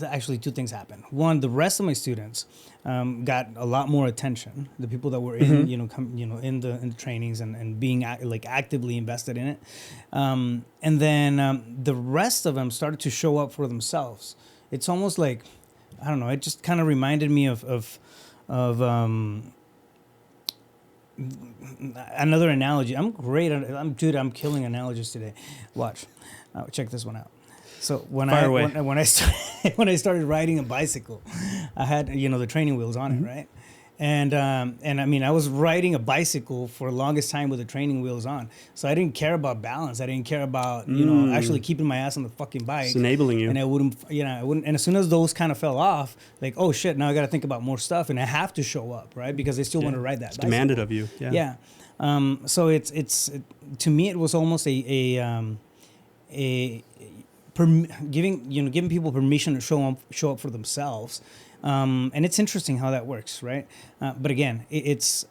Actually, two things happened. One, the rest of my students got a lot more attention. The people that were in, in the trainings and being actively invested in it, and then the rest of them started to show up for themselves. It's almost like, I don't know. It just kind of reminded me of another analogy. I'm great. I'm killing analogies today. Watch, check this one out. So when I started riding a bicycle, I had the training wheels on it, right? And I mean, I was riding a bicycle for the longest time with the training wheels on. So I didn't care about balance. I didn't care about actually keeping my ass on the fucking bike. It's enabling you. And I wouldn't. And as soon as those kind of fell off, like, oh shit, now I got to think about more stuff, and I have to show up, right? Because I still want to ride that. It's bicycle. Demanded of you. Yeah. Yeah. So it's to me it was almost giving people permission to show up for themselves, and it's interesting how that works, right? But again, it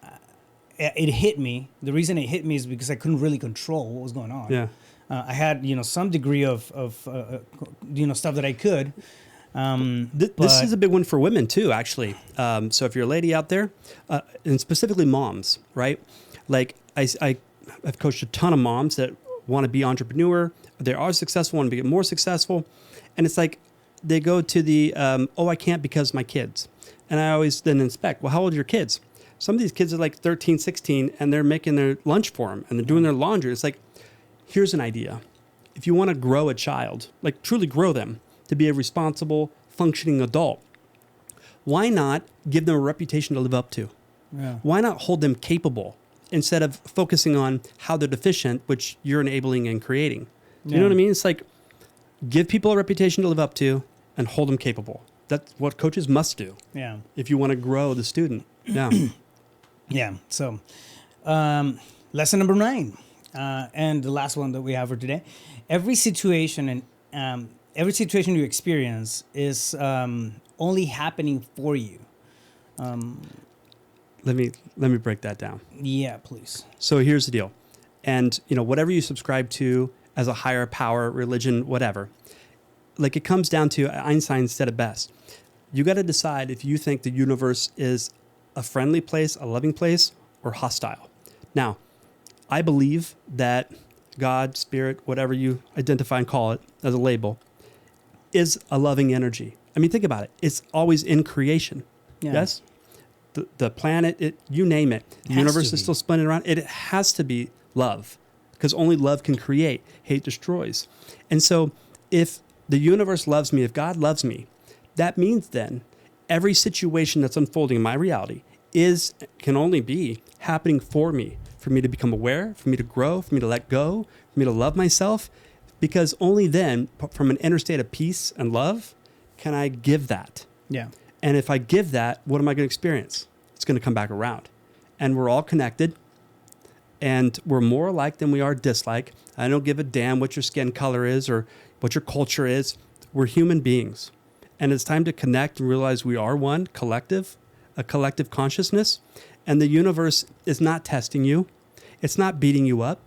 hit me. The reason it hit me is because I couldn't really control what was going on. Yeah, I had some degree of stuff that I could. This is a big one for women too, actually. So if you're a lady out there, and specifically moms, right? Like I've coached a ton of moms that want to be entrepreneur. They are successful, want to get more successful. And it's like they go to the, I can't because my kids. And I always then inspect, well, how old are your kids? Some of these kids are like 13, 16, and they're making their lunch for them, and they're doing their laundry. It's like, here's an idea. If you want to grow a child, like truly grow them to be a responsible, functioning adult, why not give them a reputation to live up to? Yeah. Why not hold them capable instead of focusing on how they're deficient, which you're enabling and creating? You know what I mean? It's like, give people a reputation to live up to and hold them capable. That's what coaches must do. Yeah. If you want to grow the student. Yeah. Yeah. So, lesson number 9, and the last one that we have for today. Every situation you experience is only happening for you. Let me break that down. Yeah, please. So here's the deal. And, whatever you subscribe to as a higher power, religion, whatever, like it comes down to, Einstein said it best. You got to decide if you think the universe is a friendly place, a loving place, or hostile. Now, I believe that God, spirit, whatever you identify and call it as a label, is a loving energy. I mean, think about it. It's always in creation. Yeah. Yes? The planet, you name it. The universe is still spinning around. It has to be love, because only love can create. Hate destroys. And so if the universe loves me, if God loves me, that means then every situation that's unfolding in my reality can only be happening for me to become aware, for me to grow, for me to let go, for me to love myself, because only then, from an inner state of peace and love, can I give that. Yeah. And if I give that, what am I going to experience? It's going to come back around. And we're all connected, and we're more alike than we are dislike. I don't give a damn what your skin color is or what your culture is. We're human beings. And it's time to connect and realize we are one collective, a collective consciousness. And the universe is not testing you. It's not beating you up.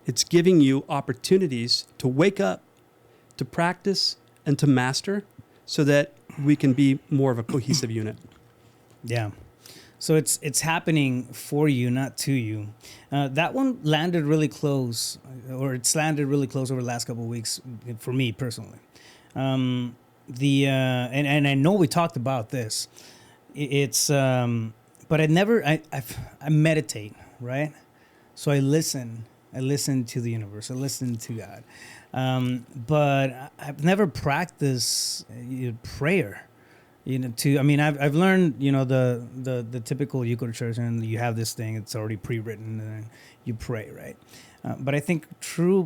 It's giving you opportunities to wake up, to practice, and to master so that we can be more of a cohesive unit. Yeah. So it's happening for you, not to you. That one landed really close, or it's landed really close over the last couple of weeks for me personally. And I know we talked about this. But I meditate, right? So I listen to the universe. I listen to God. But I've never practiced prayer. I've learned, the typical you go to church and you have this thing, it's already pre-written, and then you pray, right? But I think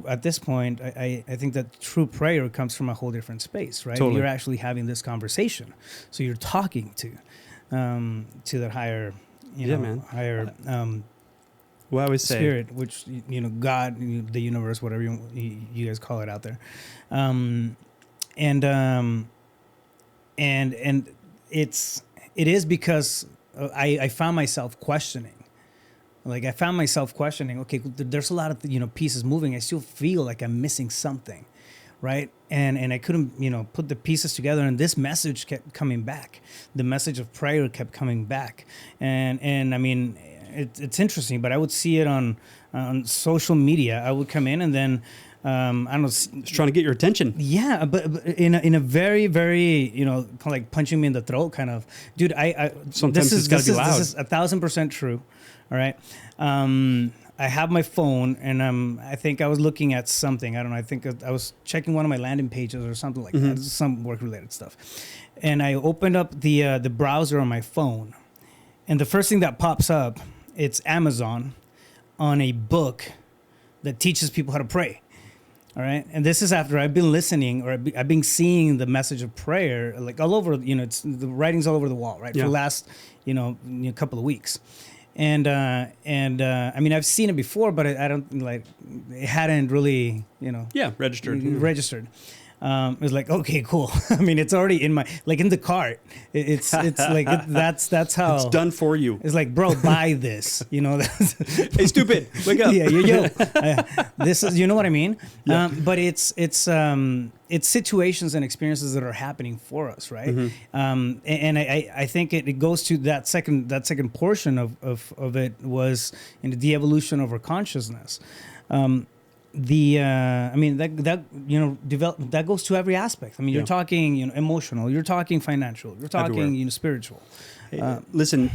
at this point, I think that true prayer comes from a whole different space, right? Totally. You're actually having this conversation. So you're talking to that higher, higher well, I always say, spirit, which, God, the universe, whatever you guys call it out there. And it is because I found myself questioning. Like I found myself questioning, okay, there's a lot of, pieces moving. I still feel like I'm missing something, right? And I couldn't, put the pieces together. And this message kept coming back. The message of prayer kept coming back. And I mean, it's interesting, but I would see it on social media. I would come in and then, I don't know. Just trying to get your attention. Yeah, but in a very, very, kind of like punching me in the throat kind of, dude, Sometimes it's got to be loud. This is 1,000% true. All right. I have my phone and I think I was looking at something. I don't know. I think I was checking one of my landing pages or something like that. Some work related stuff. And I opened up the browser on my phone. And the first thing that pops up, it's Amazon on a book that teaches people how to pray. All right. And this is after I've been listening or I've been seeing the message of prayer, like all over, it's the writings all over the wall, right? Yeah. For the last, couple of weeks. And I mean, I've seen it before, but I don't like, it hadn't really, registered. It was like, okay, cool. I mean, it's already in in the cart. It's like, that's how. It's done for you. It's like, bro, buy this, Hey, stupid, wake up. Yeah, yo. This is, you know what I mean? Yeah. But it's situations and experiences that are happening for us, right? And I think it goes to that second portion of it was in the evolution of our consciousness. I mean that goes to every aspect. I mean, you're talking emotional, you're talking financial, you're talking Everywhere. spiritual. Hey, listen,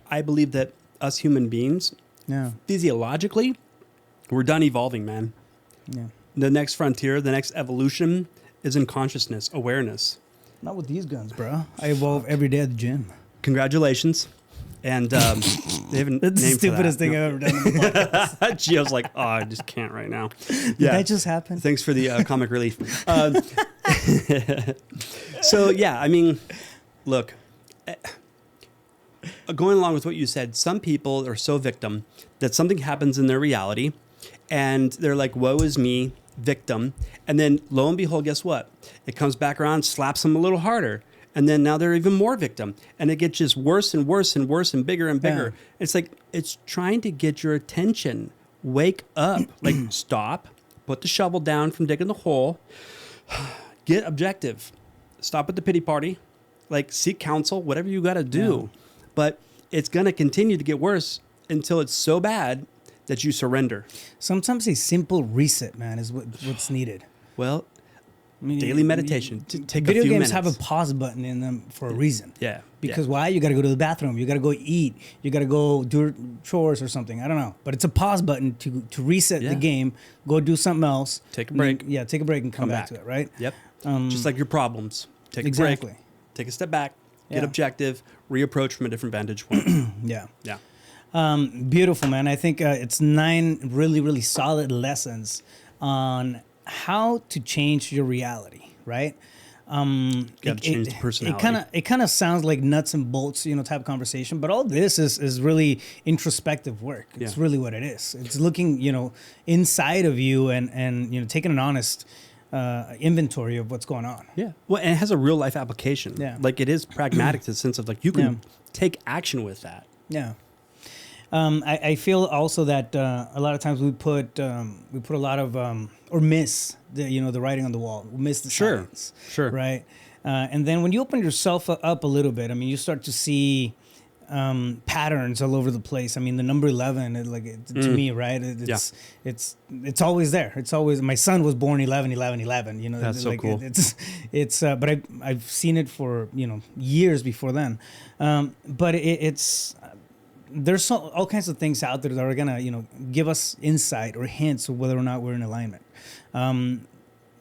I believe that us human beings, physiologically, we're done evolving, man. Yeah. The next frontier, the next evolution is in consciousness, awareness. Not with these guns, bro. I evolve every day at the gym. Congratulations. And they haven't That's the named stupidest thing I've ever done in the podcast. Gio's like, oh, I just can't right now. Did that just happen? Thanks for the comic relief. So, yeah, I mean, look, going along with what you said, some people are so victim that something happens in their reality and they're like, woe is me, victim. And then lo and behold, guess what? It comes back around, slaps them a little harder. And then now they're even more victim. And it gets just worse and worse and worse and bigger and bigger. Yeah. It's like, it's trying to get your attention. Wake up. Like, stop. Put the shovel down from digging the hole. Get objective. Stop at the pity party. Like, seek counsel, whatever you got to do. Yeah. But it's going to continue to get worse until it's so bad that you surrender. Sometimes a simple reset, man, is what's needed. Well, I mean, daily meditation. Take a few video games minutes. have a pause button in them for a reason. Yeah. Because why? You got to go to the bathroom. You got to go eat. You got to go do chores or something. I don't know. But it's a pause button to reset the game, go do something else. Take a break. Take a break and come back to it, right? Yep. Just like your problems. Take a break. Take a step back. Get objective. Reapproach from a different vantage point. Yeah. Yeah. Beautiful, man. I think it's 9 really, really solid lessons on how to change your reality, right? Got to change the personality. It kind of sounds like nuts and bolts, type of conversation, but all this is really introspective work. It's really what it is. It's looking, inside of you and taking an honest inventory of what's going on. Yeah. Well, and it has a real life application. Yeah. Like it is pragmatic to the sense of like you can take action with that. Yeah. I feel also that a lot of times we put a lot of or miss the writing on the wall. We miss the science. Sure. Right. And then when you open yourself up a little bit, I mean, you start to see patterns all over the place. I mean, the number 11, to me, right? It's always there. It's always. My son was born 11/11/11. That's so cool. It's but I've seen it for years before then. But it's. There's all kinds of things out there that are gonna, give us insight or hints of whether or not we're in alignment.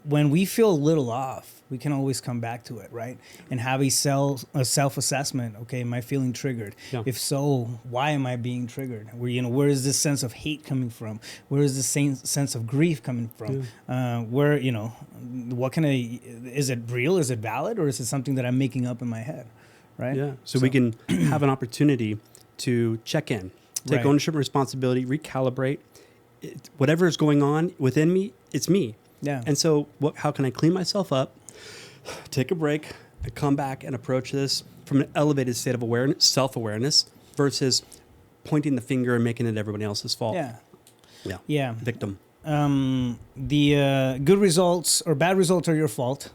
When we feel a little off, we can always come back to it, right? And have a self-assessment. Okay, am I feeling triggered? Yeah. If so, why am I being triggered? Where is this sense of hate coming from? Where is this sense of grief coming from? Yeah. Is it real? Is it valid? Or is it something that I'm making up in my head? Right? Yeah. So we can have an opportunity to check in, take ownership and responsibility, recalibrate. Whatever is going on within me, it's me. Yeah. And so how can I clean myself up, take a break, and come back and approach this from an elevated state of awareness, self-awareness, versus pointing the finger and making it everybody else's fault. Yeah. Victim. The good results or bad results are your fault.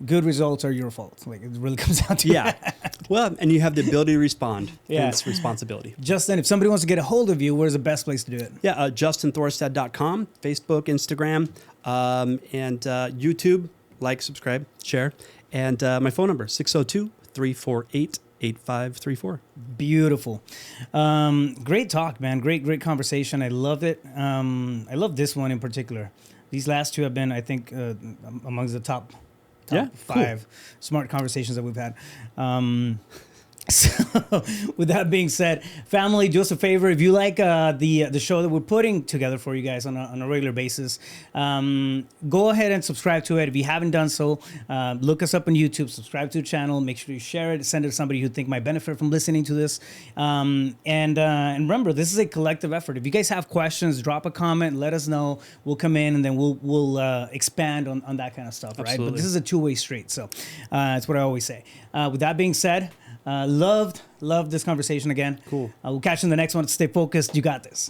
Good results are your fault. Like, it really comes down to that. Well, and you have the ability to respond. Yeah. And it's responsibility. Justin, if somebody wants to get a hold of you, where's the best place to do it? Yeah, justinthorstad.com, Facebook, Instagram, and YouTube. Like, subscribe, share. And my phone number, 602-348-8534. Beautiful. Great talk, man. Great conversation. I love it. I love this one in particular. These last two have been, I think, amongst the top 5 smart conversations that we've had. So with that being said, family, do us a favor. If you like the show that we're putting together for you guys on a regular basis, go ahead and subscribe to it. If you haven't done so, look us up on YouTube, subscribe to the channel, make sure you share it, send it to somebody who think might benefit from listening to this. And remember, this is a collective effort. If you guys have questions, drop a comment, let us know. We'll come in and then we'll expand on that kind of stuff, right? But this is a two-way street. So that's what I always say. With that being said, loved this conversation again. Cool. We'll catch you in the next one. Stay focused. You got this.